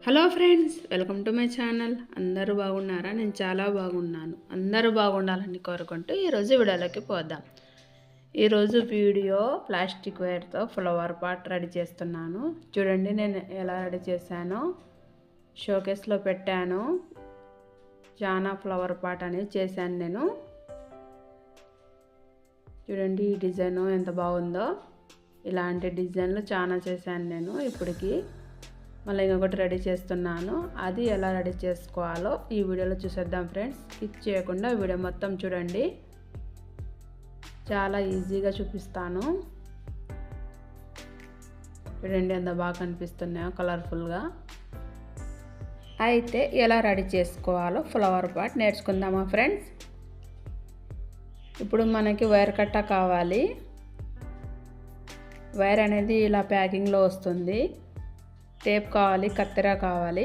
Hello friends, welcome to my channel. అందరూ బాగున్నారా? నేను చాలా బాగున్నాను. అందరూ బాగుండాలని కోరుకుంటూ ఈరోజు వీడియోలోకి పోదాం. ఈరోజు వీడియో ప్లాస్టిక్ వైర్తో ఫ్లవర్ పాట్ రెడీ చేస్తున్నాను. చూడండి నేను ఎలా రెడీ చేశానో. షోకేస్లో పెట్టాను. చాలా ఫ్లవర్ పాట్ అనేది చేశాను నేను. చూడండి ఈ డిజైన్ ఎంత బాగుందో. ఇలాంటి డిజైన్లు చాలా చేశాను నేను ఇప్పటికి. మళ్ళీ ఇంకొకటి రెడీ చేస్తున్నాను. అది ఎలా రెడీ చేసుకోవాలో ఈ వీడియోలో చూసేద్దాం ఫ్రెండ్స్. స్కిప్ చేయకుండా వీడియో మొత్తం చూడండి. చాలా ఈజీగా చూపిస్తాను. చూడండి ఎంత బాగా కనిపిస్తున్నాయో కలర్ఫుల్గా. అయితే ఎలా రెడీ చేసుకోవాలో ఫ్లవర్ పాట్ నేర్చుకుందామా ఫ్రెండ్స్. ఇప్పుడు మనకి వైర్ కట్ట కావాలి. వైర్ అనేది ఇలా ప్యాకింగ్లో వస్తుంది. టేప్ కావాలి, కత్తెర కావాలి.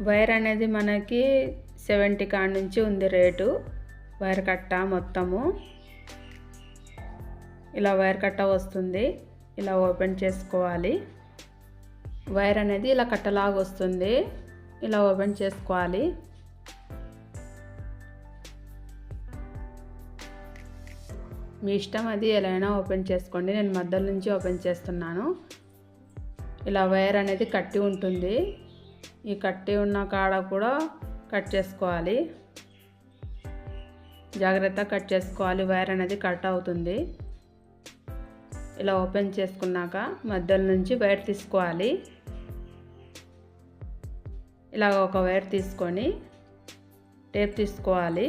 వైర్ అనేది మనకి 70 కాడ నుంచి ఉంది రేటు. వైర్ కట్ట మొత్తము ఇలా వైర్ కట్ట వస్తుంది. ఇలా ఓపెన్ చేసుకోవాలి. వైర్ అనేది ఇలా కట్టలాగా వస్తుంది. ఇలా ఓపెన్ చేసుకోవాలి. మీ ఇష్టం, అది ఎలా అయినా ఓపెన్ చేసుకోండి. నేను మధ్యలో నుంచి ఓపెన్ చేస్తున్నాను. ఇలా వైర్ అనేది కట్టి ఉంటుంది. ఈ కట్టి ఉన్న కాడ కూడా కట్ చేసుకోవాలి. జాగ్రత్తగా కట్ చేసుకోవాలి. వైర్ అనేది కట్ అవుతుంది. ఇలా ఓపెన్ చేసుకున్నాక మధ్యలో నుంచి వైర్ తీసుకోవాలి. ఇలా ఒక వైర్ తీసుకొని టేప్ తీసుకోవాలి.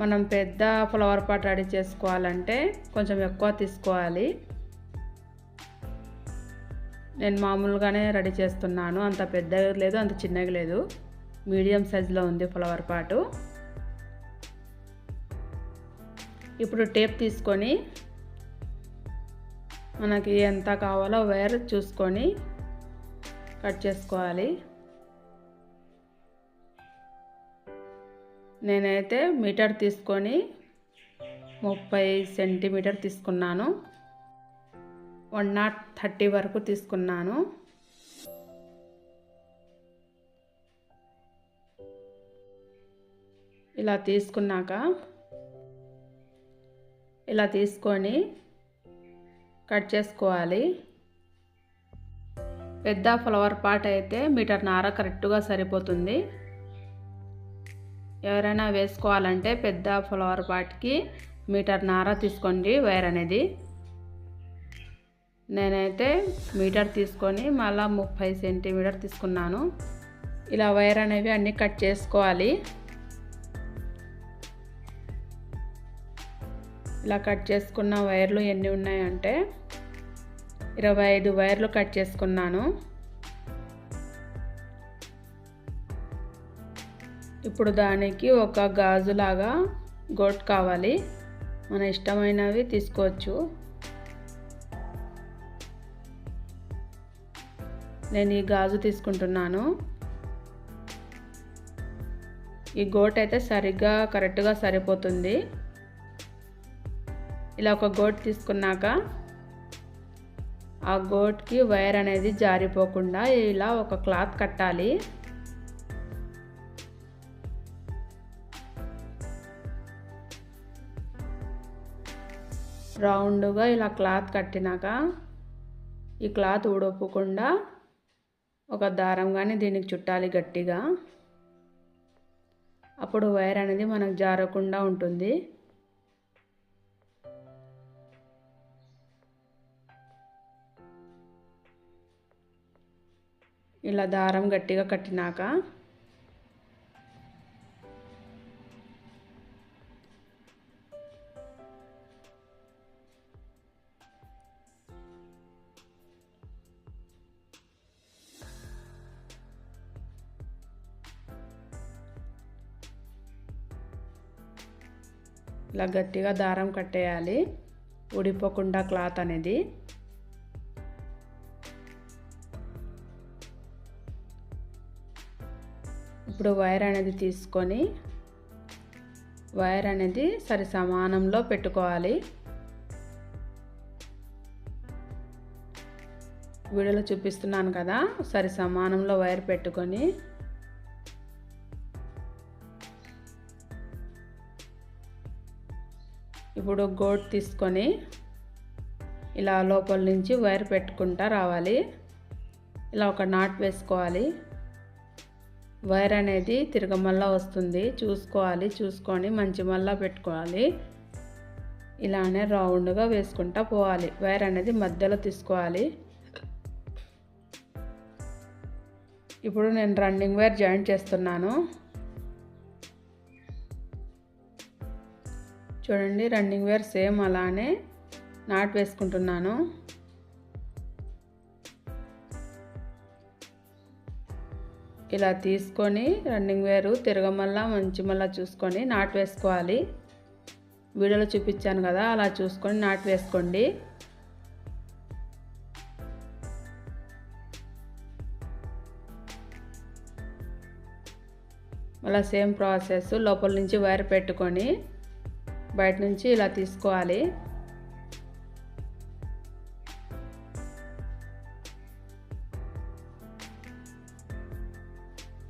మనం పెద్ద ఫ్లవర్ పాట్ రెడీ చేసుకోవాలంటే కొంచెం ఎక్కువ తీసుకోవాలి. నేను మామూలుగానే రెడీ చేస్తున్నాను. అంత పెద్దగా లేదు, అంత చిన్నగా లేదు, మీడియం సైజులో ఉంది ఫ్లవర్ పాటు. ఇప్పుడు టేప్ తీసుకొని మనకి ఎంత కావాలో వైర్ చూసుకొని కట్ చేసుకోవాలి. నేనైతే మీటర్ తీసుకొని 30 సెంటీమీటర్ తీసుకున్నాను. 130 వరకు తీసుకున్నాను. ఇలా తీసుకున్నాక ఇలా తీసుకొని కట్ చేసుకోవాలి. పెద్ద ఫ్లవర్ పాట్ అయితే 1.5 మీటర్ కరెక్ట్గా సరిపోతుంది. ఎవరైనా వేసుకోవాలంటే పెద్ద ఫ్లవర్ పాట్కి 1.5 మీటర్ తీసుకోండి వైర్ అనేది. నేనైతే మీటర్ తీసుకొని మళ్ళీ 30 సెంటీమీటర్ తీసుకున్నాను. ఇలా వైర్ అనేవి అన్నీ కట్ చేసుకోవాలి. ఇలా కట్ చేసుకున్న వైర్లు ఎన్ని ఉన్నాయంటే 25 వైర్లు కట్ చేసుకున్నాను. ఇప్పుడు దానికి ఒక గాజులాగా గోట్ కావాలి. మన ఇష్టమైనవి తీసుకోవచ్చు. నేను ఈ గాజు తీసుకుంటున్నాను. ఈ గోట్ అయితే సరిగ్గా కరెక్ట్గా సరిపోతుంది. ఇలా ఒక గోట్ తీసుకున్నాక ఆ గోట్కి వైర్ అనేది జారిపోకుండా ఇలా ఒక క్లాత్ కట్టాలి. రౌండ్గా ఇలా క్లాత్ కట్టినాక ఈ క్లాత్ ఊడొప్పకుండా ఒక దారం కానీ దీనికి చుట్టాలి గట్టిగా. అప్పుడు వైర్ అనేది మనకు జారకుండా ఉంటుంది. ఇలా దారం గట్టిగా కట్టినాక ఇలా గట్టిగా దారం కట్టేయాలి, ఊడిపోకుండా క్లాత్ అనేది. ఇప్పుడు వైర్ అనేది తీసుకొని వైర్ అనేది సరి సమానంలో పెట్టుకోవాలి. వీడియోలో చూపిస్తున్నాను కదా, సరి సమానంలో వైర్ పెట్టుకొని ఇప్పుడు గోట్ తీసుకొని ఇలా లోపల నుంచి వైర్ పెట్టుకుంటా రావాలి. ఇలా ఒక నాట్ వేసుకోవాలి. వైర్ అనేది తిరగమల్లా వస్తుంది, చూసుకొని మంచి మల్లా పెట్టుకోవాలి. ఇలానే రౌండ్గా వేసుకుంటా పోవాలి. వైర్ అనేది మధ్యలో తీసుకోవాలి. ఇప్పుడు నేను రన్నింగ్ వైర్ జాయింట్ చేస్తున్నాను. చూడండి, రన్నింగ్ వైర్ సేమ్ అలానే నాట్ వేసుకుంటున్నాను. ఇలా తీసుకొని రన్నింగ్ వైర్ తిరగమల్లా మంచి మళ్ళా చూసుకొని నాట్ వేసుకోవాలి. వీడియోలో చూపించాను కదా, అలా చూసుకొని నాట్ వేసుకోండి. మళ్ళీ సేమ్ ప్రాసెస్ లోపల నుంచి వైర్ పెట్టుకొని బయట నుంచి ఇలా తీసుకోవాలి.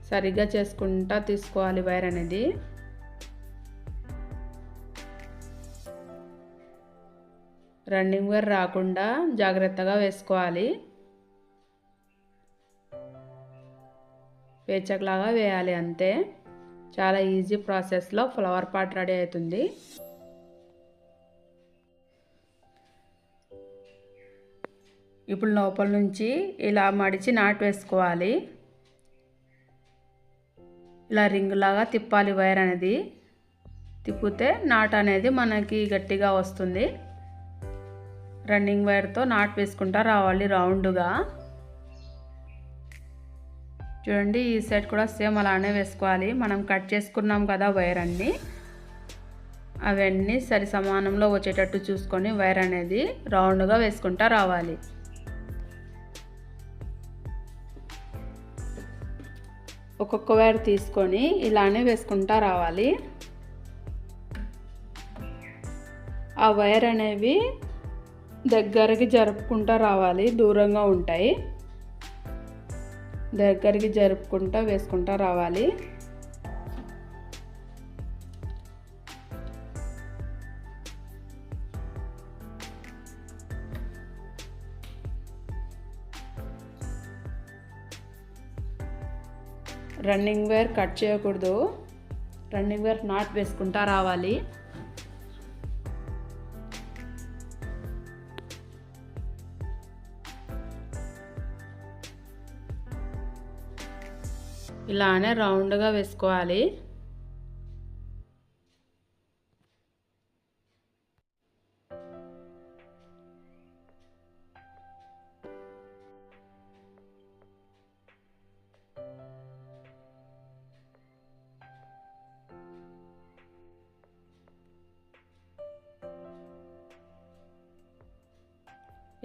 సరిగ్గా చేసుకుంటా తీసుకోవాలి వైర్ అనేది. రన్నింగ్ వైర్ రాకుండా జాగ్రత్తగా వేసుకోవాలి. పేచక్లాగా వేయాలి అంతే. చాలా ఈజీ ప్రాసెస్లో ఫ్లవర్ పాట్ రెడీ అవుతుంది. ఇప్పుడు లోపల నుంచి ఇలా మడిచి నాట్ వేసుకోవాలి. ఇలా రింగ్ లాగా తిప్పాలి వైర్ అనేది. తిప్పితే నాట్ అనేది మనకి గట్టిగా వస్తుంది. రన్నింగ్ వైర్తో నాట్ వేసుకుంటా రావాలి రౌండ్గా. చూడండి, ఈ సైడ్ కూడా సేమ్ అలానే వేసుకోవాలి. మనం కట్ చేసుకున్నాం కదా వైర్ అన్నీ, అవన్నీ సరి సమానంలో వచ్చేటట్టు చూసుకొని వైర్ అనేది రౌండ్గా వేసుకుంటా రావాలి. ఒక్కొక్క వైర్ తీసుకొని ఇలానే వేసుకుంటా రావాలి. ఆ వైర్ అనేవి దగ్గరికి జరుపుకుంటా రావాలి. దూరంగా ఉంటాయి, దగ్గరికి జరుపుకుంటా వేసుకుంటా రావాలి. రన్నింగ్ వైర్ కట్ చేయకూడదు. రన్నింగ్ వైర్ నాట్ వేసుకుంటా రావాలి. ఇలానే రౌండ్గా వేసుకోవాలి.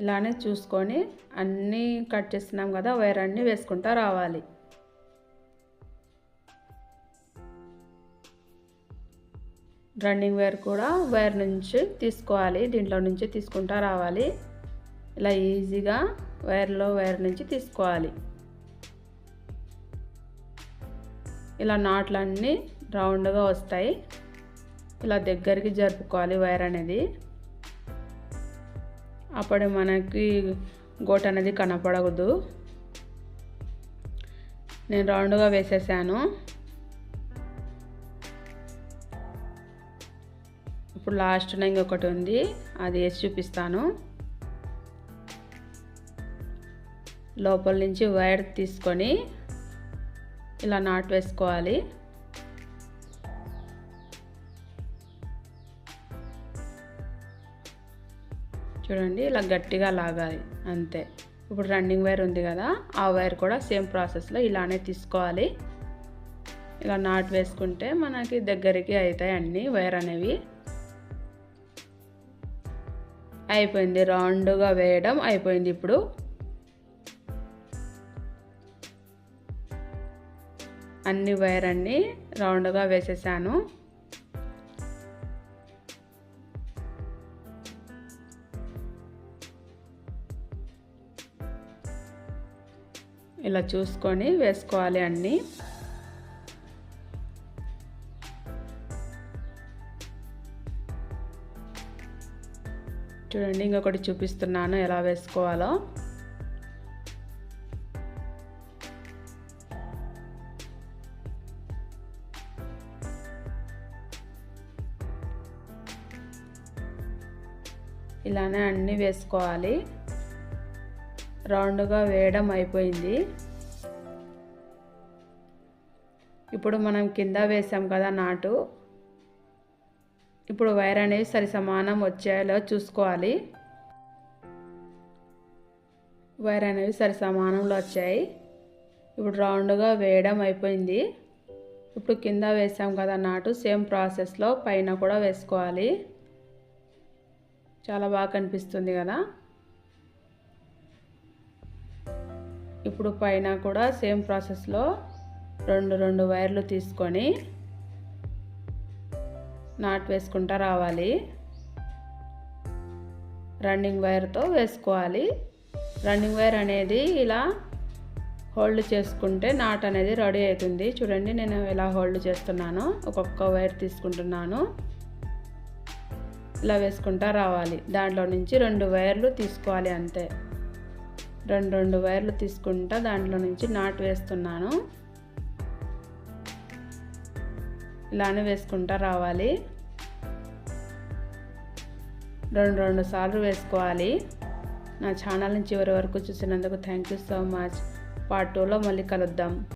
ఇలానే చూసుకొని అన్నీ కట్ చేస్తున్నాం కదా, వైర్ అన్నీ వేసుకుంటా రావాలి. రన్నింగ్ వైర్ కూడా వైర్ నుంచి తీసుకోవాలి, దీంట్లో నుంచి తీసుకుంటా రావాలి. ఇలా ఈజీగా వైర్ నుంచి తీసుకోవాలి. ఇలా నాట్లన్నీ రౌండ్గా వస్తాయి. ఇలా దగ్గరికి జరుపుకోవాలి వైర్ అనేది. అప్పుడు మనకి గోట్ అనేది కనపడదు. నేను రౌండ్గా వేసేసాను. ఇప్పుడు లాస్ట్లో ఇంకొకటి ఉంది, అది వేసి చూపిస్తాను. లోపల నుంచి వైర్ తీసుకొని ఇలా నాట్ వేసుకోవాలి. చూడండి, ఇలా గట్టిగా లాగాలి అంతే. ఇప్పుడు రన్నింగ్ వైర్ ఉంది కదా, ఆ వైర్ కూడా సేమ్ ప్రాసెస్లో ఇలానే తీసుకోవాలి. ఇలా నాట్ వేసుకుంటే మనకి దగ్గరికి అవుతాయి అన్నీ వైర్ అనేవి. అయిపోయింది, రౌండ్గా వేయడం అయిపోయింది. ఇప్పుడు అన్ని వైర్ అన్నీ రౌండ్గా వేసేసాను. ఇలా చూసుకొని వేసుకోవాలి అన్నీ. చూడండి, ఇంకొకటి చూపిస్తున్నాను ఎలా వేసుకోవాలో. ఇలానే అన్నీ వేసుకోవాలి. రౌండ్గా వేయడం అయిపోయింది. ఇప్పుడు మనం కింద వేసాం కదా నాటు, ఇప్పుడు వైర్ అనేవి సరి సమానం వచ్చేలా చూసుకోవాలి. వైర్ అనేవి సరి సమానంలో వచ్చాయి. ఇప్పుడు రౌండ్గా వేయడం అయిపోయింది. ఇప్పుడు కింద వేసాం కదా నాటు, సేమ్ ప్రాసెస్లో పైన కూడా వేసుకోవాలి. చాలా బాగా కనిపిస్తుంది కదా. ఇప్పుడు పైన కూడా సేమ్ ప్రాసెస్లో రెండు వైర్లు తీసుకొని నాట్ వేసుకుంటా రావాలి. రన్నింగ్ వైర్తో వేసుకోవాలి. రన్నింగ్ వైర్ అనేది ఇలా హోల్డ్ చేసుకుంటే నాట్ అనేది రెడీ అవుతుంది. చూడండి, నేను ఇలా హోల్డ్ చేస్తున్నాను. ఒక్కొక్క వైర్ తీసుకుంటున్నాను. ఇలా వేసుకుంటా రావాలి. దాంట్లో నుంచి 2 వైర్లు తీసుకోవాలి అంతే. రెండు వైర్లు తీసుకుంటా దాంట్లో నుంచి నాట్ వేస్తున్నాను. ఇలానే వేసుకుంటా రావాలి. రెండు సార్లు వేసుకోవాలి. నా ఛానల్ని చివరి వరకు చూసినందుకు thank you so much. Part 2లో మళ్ళీ కలుద్దాం.